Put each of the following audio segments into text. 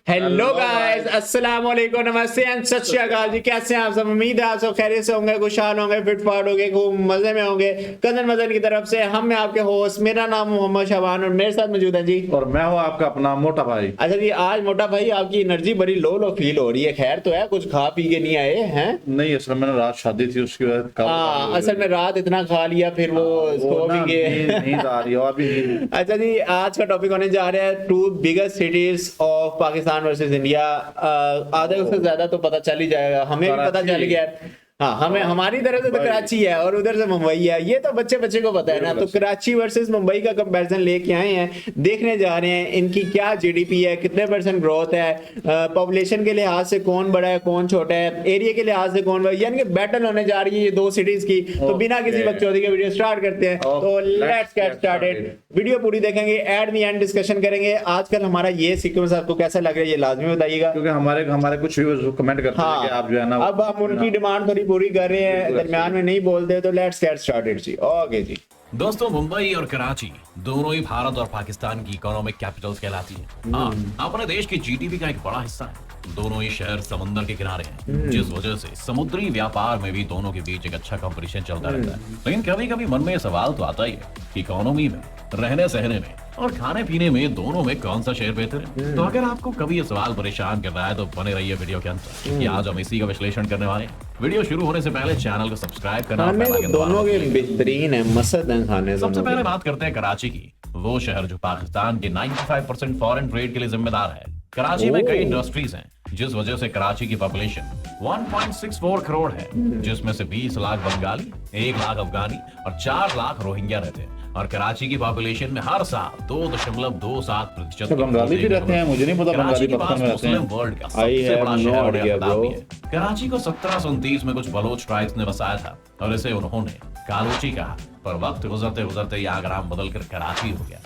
Hello guys, अस्सलाम वालेकुम, नमस्ते एंड सत श्री अकाल जी। कैसे हैं आप सब? उम्मीद है आप सब खैरियत से होंगे, खुशहाल होंगे, फिट फाट होंगे, खूब मजे में होंगे। कदर मदन की तरफ से हम मैं आपके होस्ट, मेरा नाम मोहम्मद शाबान और मेरे साथ मौजूद है जी। और मैं हूँ आपका अपना मोटा भाई। अच्छा जी, आज मोटा भाई आपकी एनर्जी बड़ी लो लो फील हो रही है। खैर तो है, कुछ खा पी के नहीं आए हैं? नहीं, असल में रात शादी थी, उसकी वजह से हाँ, असल में रात इतना खा लिया फिर वो सो भी गए। नींद आ रही है अभी नींद। अच्छा जी, आज का टॉपिक होने जा रहा है two biggest cities of Pakistan versus India. आधे से ज्यादा तो पता चल ही जाएगा, हमें भी पता चल गया है। हाँ, हमें हमारी तरफ से तो कराची है और उधर से मुंबई है, ये तो बच्चे बच्चे को पता है ना। तो कराची वर्सेस मुंबई का कंपैरिजन लेके आए हैं, देखने जा रहे हैं इनकी क्या जीडीपी है, कितने % ग्रोथ है, पॉपुलेशन के लिहाज से कौन बड़ा है कौन छोटा है, एरिया के लिहाज से कौन बड़ा है, यानी कि बैटल होने जा रही है ये दो सिटीज की। तो बिना किसी बकचोदी के वीडियो स्टार्ट करते हैं। तो लेट्स गेट स्टार्टेड। वीडियो पूरी देखेंगे, एट द एंड डिस्कशन करेंगे। आजकल हमारा ये सीक्वेंस आपको कैसा लग रहा है ये लाजमी बताइएगा, क्योंकि हमारे कुछ व्यूअर्स कमेंट करते हैं कि आप जो है ना, अब हम उनकी डिमांड थोड़ी पूरी कर रहे हैं, दरमियान में नहीं बोलते। तो लेट्स गेट स्टार्टेड जी। ओके जी। दोस्तों, मुंबई और कराची दोनों ही भारत और पाकिस्तान की इकोनॉमिक कैपिटल्स कहलाती हैं। हाँ, अपने देश की जीडीपी का एक बड़ा हिस्सा है। दोनों ही शहर समुद्र के किनारे हैं, जिस वजह से समुद्री व्यापार में भी दोनों के बीच एक अच्छा कंपटीशन चलता रहता है। लेकिन कभी कभी मन में ये सवाल तो आता ही है कि इकोनॉमी में, रहने सहने में और खाने पीने में दोनों में कौन सा शहर बेहतर है। तो अगर आपको कभी ये सवाल परेशान कर रहा है तो बने रहिए वीडियो के अंत तक, क्योंकि आज हम इसी का विश्लेषण करने वाले हैं। वीडियो शुरू होने से पहले चैनल को सब्सक्राइब करना और बेल आइकन दोनों के दबाना। बेहतरीन है, मसद है खाने। सबसे पहले बात करते हैं कराची की, वो शहर जो पाकिस्तान के 95% फॉरेन ट्रेड के लिए जिम्मेदार है। कराची में कई इंडस्ट्रीज हैं, जिस वजह से कराची की पॉपुलेशन 1.64 करोड़ है, जिसमें से 20 लाख बंगाली, 1 लाख अफगानी और 4 लाख रोहिंग्या रहते हैं। और कराची की पॉपुलेशन में हर साल 2.27% बंगाली भी रहते हैं। मुझे नहीं पता बंगाली पाकिस्तान में रहते हैं। वर्ल्ड का सबसे बड़ा शहर और अहमदाबाद भी है। कराची को 1729 में कुछ बलोच ट्राइब्स ने बसाया था और इसे उन्होंने कालोची कहा, पर वक्त गुजरते गुजरते यह नाम बदलकर कराची हो गया।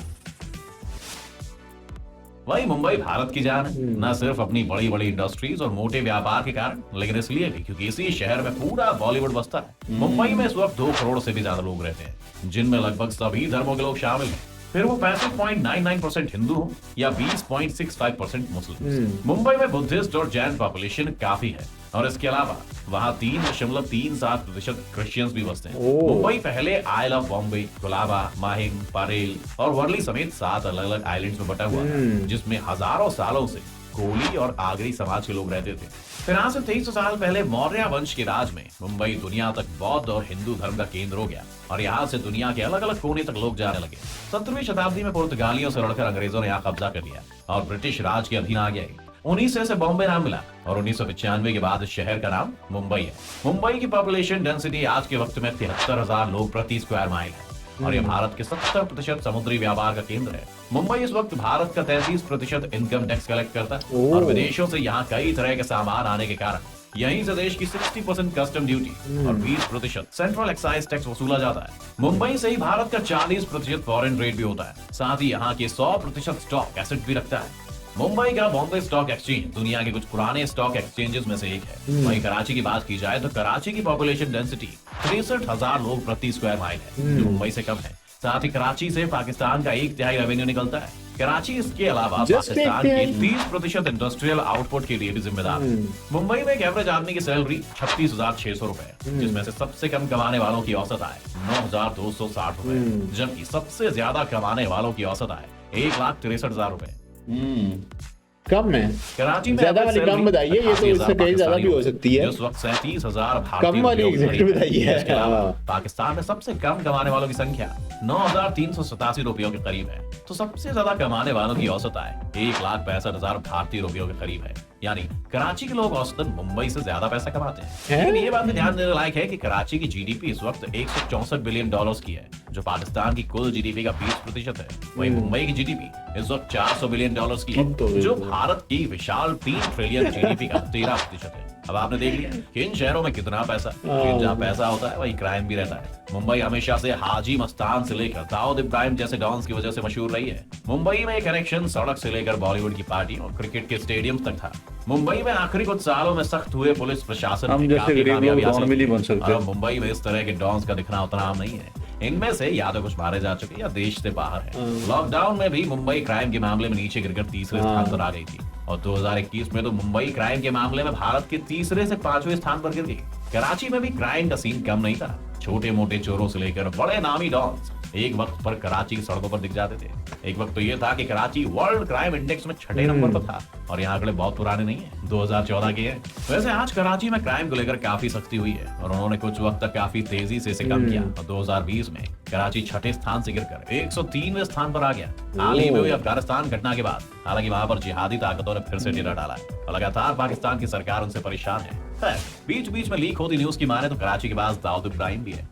वही मुंबई भारत की जान है, न सिर्फ अपनी बड़ी बड़ी इंडस्ट्रीज और मोटे व्यापार के कारण, लेकिन इसलिए भी क्योंकि इसी शहर में पूरा बॉलीवुड बसता है। मुंबई में इस वक्त 2 करोड़ से भी ज्यादा लोग रहते हैं, जिनमें लगभग सभी धर्मों के लोग शामिल हैं। फिर वो 65.99% हिंदू हो या 20.65% मुस्लिम। मुंबई में बुद्धिस्ट और जैन पॉपुलेशन काफी है और इसके अलावा वहाँ 3.37% क्रिश्चियंस भी बसते हैं। मुंबई पहले आइल ऑफ बॉम्बे, कोलाबा, माहिम, पारेल और वर्ली समेत 7 अलग अलग आइलैंड्स में बटा हुआ था, जिसमें हजारों सालों से कोली और आगरी समाज के लोग रहते थे। फिर आज से 2300 साल पहले मौर्य वंश के राज में मुंबई दुनिया तक बौद्ध और हिंदू धर्म का केंद्र हो गया और यहाँ से दुनिया के अलग अलग कोने तक लोग जाने लगे। 17वीं शताब्दी में पुर्तगालियों से लड़कर अंग्रेजों ने यहाँ कब्जा कर लिया और ब्रिटिश राज के अधीन आ गए। 1900 से बॉम्बे नाम मिला और 1995 के बाद इस शहर का नाम मुंबई है। मुंबई की पॉपुलेशन डेंसिटी आज के वक्त में 73,000 लोग प्रति स्क्वायर माइल है और यह भारत के 70% समुद्री व्यापार का केंद्र है। मुंबई इस वक्त भारत का 33% इनकम टैक्स कलेक्ट करता है और विदेशों से यहाँ कई तरह के सामान आने के कारण यहीं से देश की 60% कस्टम ड्यूटी और 20% सेंट्रल एक्साइज टैक्स वसूला जाता है। मुंबई से ही भारत का 40% फॉरेन ट्रेड भी होता है, साथ ही यहाँ के 100% स्टॉक एसेट भी रखता है। मुंबई का बॉम्बे स्टॉक एक्सचेंज दुनिया के कुछ पुराने स्टॉक एक्सचेंजेस में से एक है। वहीं कराची की बात की जाए तो कराची की पॉपुलेशन डेंसिटी 63,000 लोग प्रति स्क्वायर माइल है, जो मुंबई से कम है। साथ ही कराची से पाकिस्तान का 1/3 रेवेन्यू निकलता है। कराची इसके अलावा पाकिस्तान के 30% इंडस्ट्रियल आउटपुट के लिए भी जिम्मेदार है। मुंबई में एक एवरेज आदमी की सैलरी 36,600 रुपए, जिसमें से सबसे कम कमाने वालों की औसत आय 9,260 रुपए, जबकि सबसे ज्यादा कमाने वालों की औसत आय 1,63,000 रुपए। कम है कराची में ज्यादा वाली कम बताइए, ये तो इससे कहीं ज्यादा भी हो सकती है। इस वक्त 37,000 कम वाली एग्जैक्ट बताइए। इसके अलावा पाकिस्तान में सबसे कम कमाने वालों की संख्या 9,387 रुपयों के करीब है। तो सबसे ज्यादा कमाने वालों की औसत आय 1,65,000 भारतीय रुपयों के करीब है। यानी कराची के लोग औसतन मुंबई से ज्यादा पैसा कमाते हैं। लेकिन ये बात में ध्यान देने लायक है कि कराची की जीडीपी इस वक्त 164 बिलियन डॉलर्स की है, जो पाकिस्तान की कुल जीडीपी का 20% है। वहीं मुंबई की जीडीपी इस वक्त 400 बिलियन डॉलर्स की है, जो भारत की विशाल 3 ट्रिलियन जीडीपी का 13% है। अब आपने देख लिया कि इन शहरों में कितना पैसा, लेकिन जहाँ पैसा होता है वहीं क्राइम भी रहता है। मुंबई हमेशा से हाजी मस्तान से लेकर दाऊद इब्राहिम जैसे डॉन्स की वजह से मशहूर रही है। मुंबई में कनेक्शन सड़क से लेकर बॉलीवुड की पार्टी और क्रिकेट के स्टेडियम तक था। मुंबई में आखिरी कुछ सालों में सख्त हुए पुलिस प्रशासन हम जैसे गरीब लोग डॉन भी नहीं बन सकते। और मुंबई में इस तरह के डॉन्स का दिखना उतना आम नहीं है। इनमें से या तो कुछ मारे जा चुके या देश से बाहर है। लॉकडाउन में भी मुंबई क्राइम के मामले में नीचे गिरकर तीसरे स्थान पर आ गई थी। और 2021 में तो मुंबई क्राइम के मामले में भारत के तीसरे से 5वें स्थान पर गिर गई। कराची में भी क्राइम का सीन कम नहीं था। छोटे मोटे चोरों से लेकर बड़े नामी डॉन्स एक वक्त पर कराची की सड़कों पर दिख जाते थे। एक वक्त तो ये था कि कराची वर्ल्ड क्राइम इंडेक्स में 6ठे नंबर पर था, और यहाँ आंकड़े बहुत पुराने नहीं है, 2014 के हैं। वैसे आज कराची में क्राइम को लेकर काफी सख्ती हुई है और उन्होंने कुछ वक्त तक काफी तेजी से इसे कम किया, और 2020 में कराची 6ठे स्थान से गिरकर 103वें स्थान पर आ गया। हाल ही में हुई अफगानिस्तान घटना के बाद हालांकि वहां पर जिहादी ताकतों ने फिर से डेरा डाला है और लगातार पाकिस्तान की सरकार उनसे परेशान है। बीच बीच में लीक होती न्यूज की माने तो कराची के पास दाऊद इब्राहिम भी है।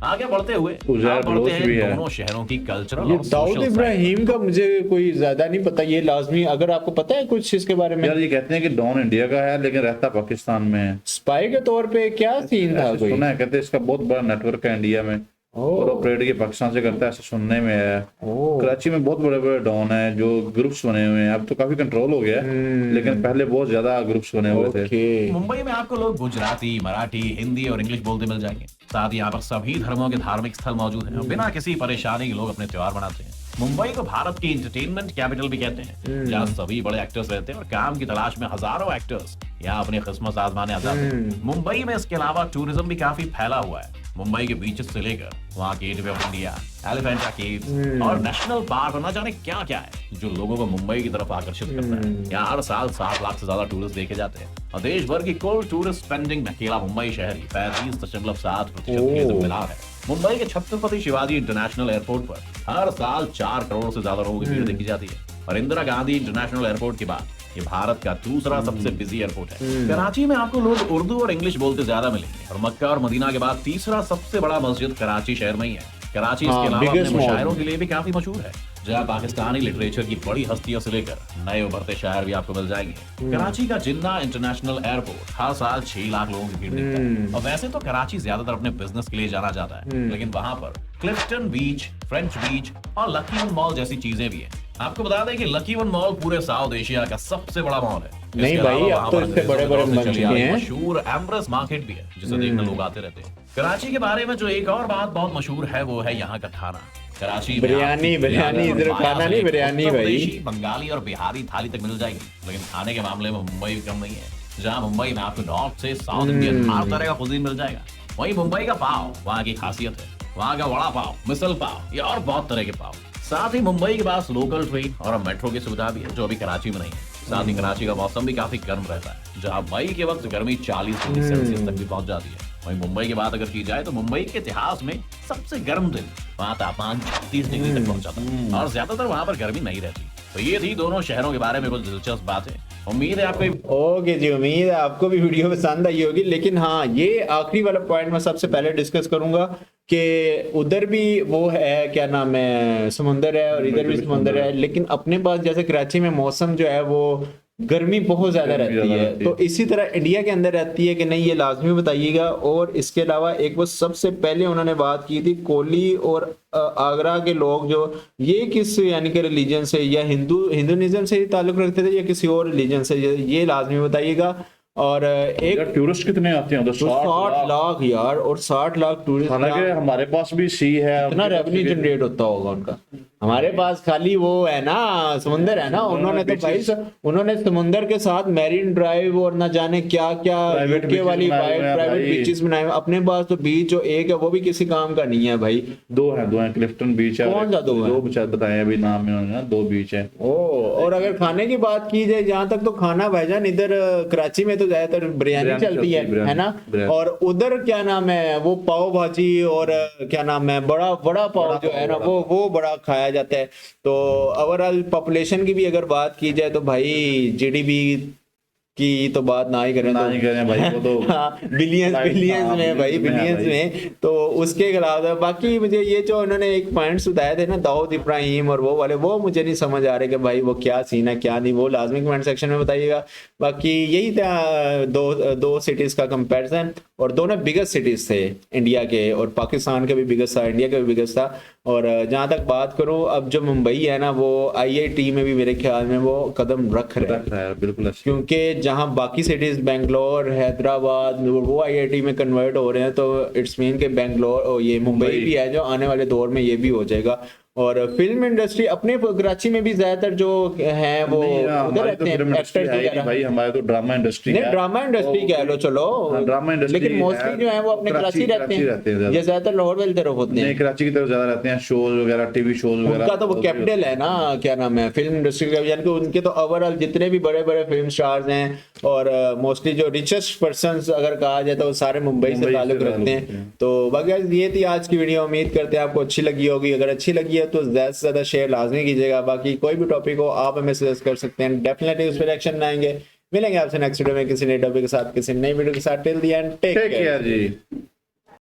आगे बढ़ते हुए बढ़ते हैं दोनों शहरों की कल्चरल। ये दाऊद इब्राहिम का मुझे कोई ज्यादा नहीं पता, ये लाजमी अगर आपको पता है कुछ इसके बारे में। यार ये कहते हैं कि डॉन इंडिया का है लेकिन रहता पाकिस्तान में है। स्पाई के तौर पे क्या सीन था? कोई सुना है, कहते हैं इसका बहुत बड़ा नेटवर्क है इंडिया में और ऑपरेट ये पाकिस्तान से करता है, ऐसा सुनने में है। कराची में बहुत बड़े बड़े डॉन है जो ग्रुप्स बने हुए हैं, अब तो काफी कंट्रोल हो गया है लेकिन पहले बहुत ज्यादा ग्रुप्स बने हुए थे। मुंबई में आपको लोग गुजराती, मराठी, हिंदी और इंग्लिश बोलते मिल जाएंगे। साथ ही यहाँ पर सभी धर्मों के धार्मिक स्थल मौजूद हैं और बिना किसी परेशानी के लोग अपने त्योहार मनाते हैं। मुंबई को भारत की एंटरटेनमेंट कैपिटल भी कहते हैं, जहाँ सभी बड़े एक्टर्स रहते हैं और काम की तलाश में हजारों एक्टर्स यहाँ अपनी किस्मत आजमाने आ जाते हैं। मुंबई में इसके अलावा टूरिज्म भी काफी फैला हुआ है। मुंबई के बीचेस से लेकर वहाँ gateway of India, Elephanta caves और नेशनल पार्क और न जाने क्या क्या है जो लोगों को मुंबई की तरफ आकर्षित करता है। यहाँ हर साल 7 लाख से ज्यादा टूरिस्ट देखे जाते हैं और देश भर की कुल टूरिस्ट स्पेंडिंग में अकेला मुंबई शहर ही 35.7% के जिम्मेदार है। मुंबई के छत्रपति शिवाजी इंटरनेशनल एयरपोर्ट पर हर साल 4 करोड़ से ज्यादा लोगों की भीड़ देखी जाती है और इंदिरा गांधी इंटरनेशनल एयरपोर्ट के बाद ये भारत का दूसरा सबसे बिजी एयरपोर्ट है। कराची में आपको लोग उर्दू और इंग्लिश बोलते ज्यादा मिलेंगे और मक्का और मदीना के बाद तीसरा सबसे बड़ा मस्जिद कराची शहर में ही है। कराची इसके अलावा अपने मुशायरों के लिए भी काफी मशहूर है, जहाँ पाकिस्तानी लिटरेचर की बड़ी हस्तियों से लेकर नए उभरते शायर भी आपको मिल जाएंगे। कराची का जिन्ना इंटरनेशनल एयरपोर्ट हर साल 6 लाख लोगों की भीड़ देखता है और वैसे तो कराची ज्यादातर अपने बिजनेस के लिए जाना जाता है, लेकिन वहाँ पर क्लिफ्टन बीच, फ्रेंच बीच और लकी वन मॉल जैसी चीजें भी हैं। आपको बता दें कि लकी वन मॉल पूरे साउथ एशिया का सबसे बड़ा मॉल है। नहीं भाई, अब तो इससे बड़े बड़े बन चुके हैं। मशहूर एम्ब्रेस मार्केट भी है जिसे देखने लोग आते रहते हैं। कराची के बारे में जो एक और बात बहुत मशहूर है वो है यहाँ का खाना। कराची बिरयानी इधर खाना नहीं, बिरयानी भाई बंगाली और बिहारी थाली तक मिल जाएगी, लेकिन खाने के मामले में मुंबई भी कम नहीं है। जहाँ मुंबई में आपको नॉर्थ से साउथ इंडियन हर तरह का कुजीन मिल जाएगा। वहीं मुंबई का पाव वहाँ की खासियत है, वहाँ का वड़ा पाव, मिसल पाव या और बहुत तरह के पाव। साथ ही मुंबई के पास लोकल ट्रेन और मेट्रो की सुविधा भी है जो अभी कराची में नहीं है। साथ ही कराची का मौसम भी काफी गर्म रहता है, जहाँ मई के वक्त गर्मी 40 डिग्री सेल्सियस तक भी पहुंच जाती है। वहीं मुंबई की बात अगर की जाए तो मुंबई के इतिहास में सबसे गर्म दिन वहाँ तापमान 36 डिग्री तक पहुंच जाता है और ज्यादातर वहाँ पर गर्मी नहीं रहती। तो ये थी दोनों शहरों के बारे में कुछ दिलचस्प बातें। उम्मीद है आपको ओके जी, उम्मीद है आपको भी वीडियो पसंद आई होगी। लेकिन हाँ, ये आखिरी वाला पॉइंट मैं सबसे पहले डिस्कस करूंगा कि उधर भी वो है, क्या नाम है, समुंदर है और इधर भी समुंदर है, लेकिन अपने पास जैसे कराची में मौसम जो है वो गर्मी बहुत ज्यादा रहती है, तो इसी तरह इंडिया के अंदर रहती है कि नहीं, ये लाजमी बताइएगा। और इसके अलावा एक वो सबसे पहले उन्होंने बात की थी कोली और आगरा के लोग जो ये किस यानी कि रिलीजन से या हिंदुइज्म से ही ताल्लुक रखते थे या किसी और रिलीजन से, ये लाजमी बताइएगा। और एक टूरिस्ट कितने आते हैं? 60 लाख यार, और 60 लाख टूरिस्ट। हालांकि हमारे पास भी सी है, कितना रेवेन्यू जनरेट होता होगा उनका। हमारे पास खाली वो है ना, समुंदर है ना, उन्होंने तो भाई उन्होंने समुंदर के साथ मैरीन ड्राइव और ना जाने क्या क्या यूके वाली प्राइवेट बीचेस बनाए। अपने पास तो बीच जो एक है वो भी किसी काम का नहीं है भाई। दो है, क्लिफ्टन बीच है। कौन सा दो बताए अभी नाम में, 2 बीच है। और अगर खाने की बात की जाए, जहाँ तक तो खाना भाईजान इधर कराची में तो ज्यादातर बिरयानी चलती है ना, और उधर क्या नाम है वो पाव भाजी और क्या नाम है बड़ा पाव जो है ना वो बड़ा खाया जाता है। तो ओवरऑल पॉपुलेशन की भी अगर बात की जाए तो भाई जीडीपी की तो बात ना ही करें भाई, वो तो बिलियंस में भाई, बिलियंस में। तो उसके अलावा बाकी मुझे ये जो उन्होंने एक पॉइंट्स बताए थे ना, दाऊद इब्राहिम और वो वाले, वो मुझे नहीं समझ आ रहे कि भाई वो क्या सीन है क्या नहीं, वो लाजमी कमेंट सेक्शन में बताइएगा। बाकी यही था दो सिटीज का कंपैरिजन, और दोनों बिगेस्ट सिटीज थे इंडिया के, और पाकिस्तान का भी बिगेस्ट था, इंडिया का भी बिगेस्ट था। और जहाँ तक बात करूँ, अब जो मुंबई है ना वो IIT में भी मेरे ख्याल में वो कदम रख रहा है बिल्कुल, क्योंकि जहाँ बाकी सिटीज बेंगलोर, हैदराबाद वो IIT में कन्वर्ट हो रहे हैं, तो इट्स मीन के बेंगलोर ये मुंबई भी है जो आने वाले दौर में ये भी हो जाएगा। और फिल्म इंडस्ट्री अपने कराची में भी ज्यादातर जो है वो नहीं, उधर हमारी रहते तो हैं फिल्म इंडस्ट्री एक्टर्स है ही नहीं वगैरह। भाई, हमारे तो ड्रामा इंडस्ट्री नहीं है। ड्रामा इंडस्ट्री कह लो चलो, ड्रामा इंडस्ट्री लेकिन मोस्टली जो है वो अपने कराची रहते हैं, ज्यादा। ये ज्यादातर लाहौर वाली तरफ होते नहीं हैं। कराची की तरफ ज्यादा रहते हैं, शोज वगैरह, टीवी शोज वगैरह। उनका तो वो कैपिटल है ना, क्या नाम है फिल्म इंडस्ट्री का, यानी कि उनके तो ओवरऑल जितने भी बड़े बड़े फिल्म स्टार्स हैं और मोस्टली जो रिचेस्ट पर्सन अगर कहा जाए तो वो सारे मुंबई से ताल्लुक रखते हैं। तो बाकी ये थी आज की वीडियो, उम्मीद करते हैं आपको अच्छी लगी होगी। अगर अच्छी लगी है तो ज्यादा से ज्यादा शेयर लाजमी कीजिएगा। बाकी कोई भी टॉपिक हो आप हमें सजेस्ट कर सकते हैं, डेफिनेटली उस पर एक्शन बनाएंगे। मिलेंगे आपसे नेक्स्ट वीडियो में किसी नए टॉपिक के साथ, किसी नई वीडियो के साथ। Till the end take care ji.